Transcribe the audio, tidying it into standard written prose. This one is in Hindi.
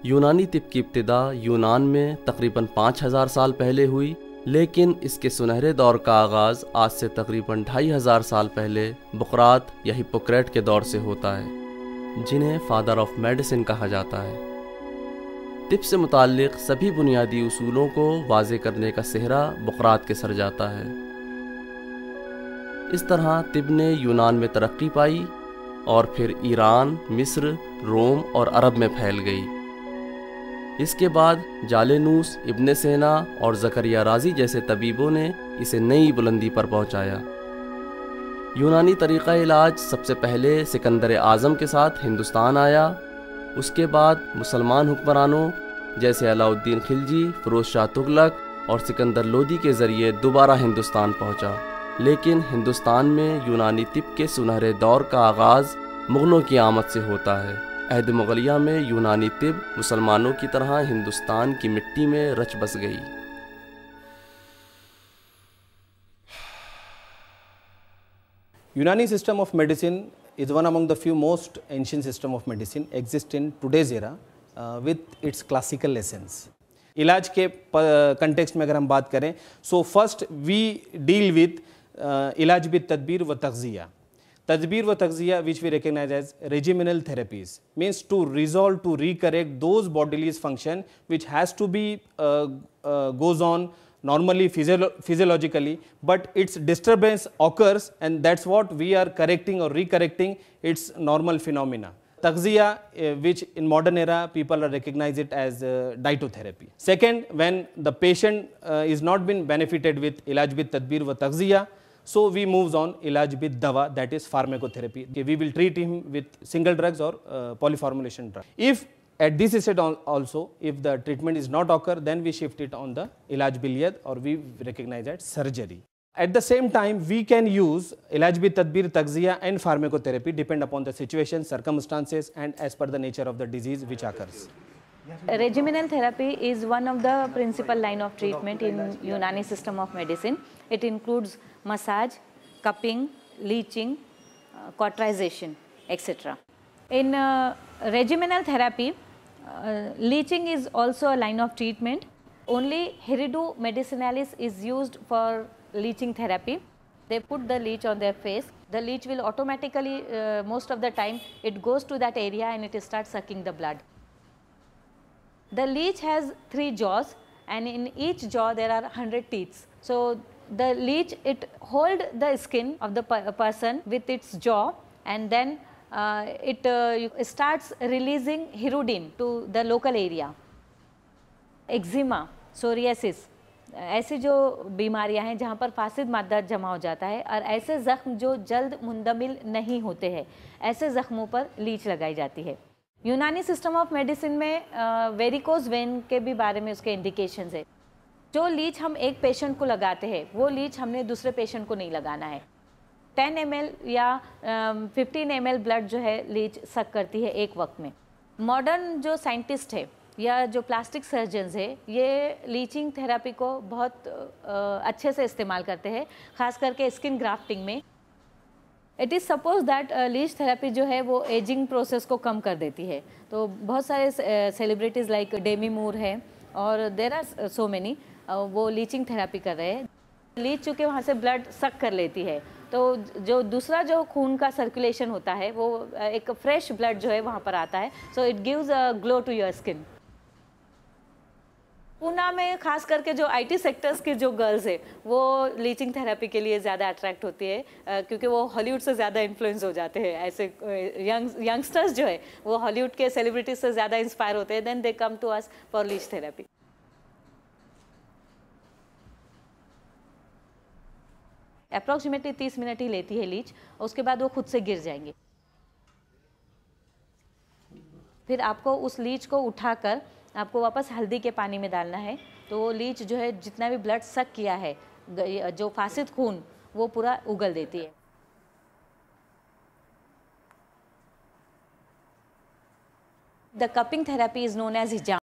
यूनानी तिब की इब्तिदा यूनान में तकरीबन 5000 साल पहले हुई, लेकिन इसके सुनहरे दौर का आगाज़ आज से तकरीबन 2500 साल पहले बुकरात या हिप्पोक्रेट के दौर से होता है, जिन्हें फादर ऑफ मेडिसिन कहा जाता है। तिब से मुताल्लिक़ सभी बुनियादी उसूलों को वाज़े करने का सेहरा बुकरात के सर जाता है। इस तरह तिब ने यूनान में तरक्की पाई और फिर ईरान, मिस्र, रोम और अरब में फैल गई। इसके बाद जालेनूस, इब्ने सेना और ज़करिया राज़ी जैसे तबीबों ने इसे नई बुलंदी पर पहुंचाया। यूनानी तरीक़ा इलाज सबसे पहले सिकंदर आज़म के साथ हिंदुस्तान आया। उसके बाद मुसलमान हुक्मरानों जैसे अलाउद्दीन खिलजी, फ़िरोज़ शाह तुगलक और सिकंदर लोदी के ज़रिए दोबारा हिंदुस्तान पहुंचा। लेकिन हिंदुस्तान में यूनानी तिब के सुनहरे दौर का आगाज़ मुग़लों की आमद से होता है। अहद मुग़लिया में यूनानी तिब मुसलमानों की तरह हिंदुस्तान की मिट्टी में रच बस गई। Unani system of medicine is one among the few most ancient system of medicine exist in today's era with its classical essence. इलाज के कंटेक्स्ट में अगर हम बात करें, so first we deal with इलाज बित तदबीर व तग़ज़िया. Tadbir wa tagziya, which we recognize as regimental therapies, means to resolve, to recorrect those bodily function which has to be goes on normally physiologically, but its disturbance occurs, and that's what we are correcting or recorrecting its normal phenomena. Tagziya, which in modern era people are recognize it as dietotherapy. Second, when the patient is not been benefited with ilaj bit tadbir wa tagziya, so we moves on ilaj bit dawa, that is pharmacotherapy. We will treat him with single drugs or polyformulation drug. If at this stage also, if the treatment is not occur, then we shift it on the ilaj bil yad, or we recognize that surgery. At the same time, we can use ilaj bit tadbir, tagziya and pharmacotherapy depend upon the situation, circumstances and as per the nature of the disease which occurs. Regimental therapy is one of the principal line of treatment in Unani system of medicine. It includes massage, cupping, leeching, cauterization, etc. In regimental therapy, leeching is also a line of treatment. Only Hirudo medicinalis is used for leeching therapy. They put the leech on their face. The leech will automatically, most of the time, it goes to that area and it starts sucking the blood. The leech has 3 jaws, and in each jaw there are 100 teeth. So the leech, it hold the skin of the person with its jaw, and then it starts releasing hirudin to the local area. Eczema, psoriasis, ऐसी जो बीमारियां हैं जहां पर फासिद मादा जमा हो जाता है, और ऐसे ज़ख्म जो जल्द मुंदमिल नहीं होते हैं, ऐसे ज़ख्मों पर लीच लगाई जाती है। यूनानी सिस्टम ऑफ मेडिसिन में वेरिकोज वेन के भी बारे में उसके इंडिकेशंस है। जो लीच हम एक पेशेंट को लगाते हैं, वो लीच हमने दूसरे पेशेंट को नहीं लगाना है। 10 ml या 15 ml ब्लड जो है लीच सक करती है एक वक्त में। मॉडर्न जो साइंटिस्ट है या जो प्लास्टिक सर्जन्स है, ये लीचिंग थेरेपी को बहुत अच्छे से इस्तेमाल करते हैं, ख़ास करके स्किन ग्राफ्टिंग में। It is suppose that leech therapy जो है वो एजिंग प्रोसेस को कम कर देती है। तो बहुत सारे सेलिब्रिटीज़ लाइक डेमी मूर है और देर आर सो मैनी, वो लीचिंग थेरेपी कर रहे हैं। लीच चूँकि वहाँ से ब्लड सक कर लेती है, तो जो दूसरा जो खून का सर्कुलेशन होता है वो एक फ्रेश ब्लड जो है वहाँ पर आता है। So it gives a glow to your skin. Poona में खास करके जो आईटी सेक्टर्स की जो गर्ल्स है वो लीचिंग थेरेपी के लिए ज़्यादा अट्रैक्ट होती है, क्योंकि वो हॉलीवुड से ज़्यादा इन्फ्लुएंस हो जाते हैं। ऐसे यंगस्टर्स जो है वो हॉलीवुड के सेलिब्रिटीज से ज़्यादा इंस्पायर होते हैं, then they come to us for leech therapy. Approximately 30 minute ही लेती है लीच, उसके बाद वो खुद से गिर जाएंगे। फिर आपको उस लीच को उठाकर आपको वापस हल्दी के पानी में डालना है, तो वो लीच जो है जितना भी ब्लड सक किया है, जो फासिद खून, वो पूरा उगल देती है। The cupping therapy is known as हिजाम।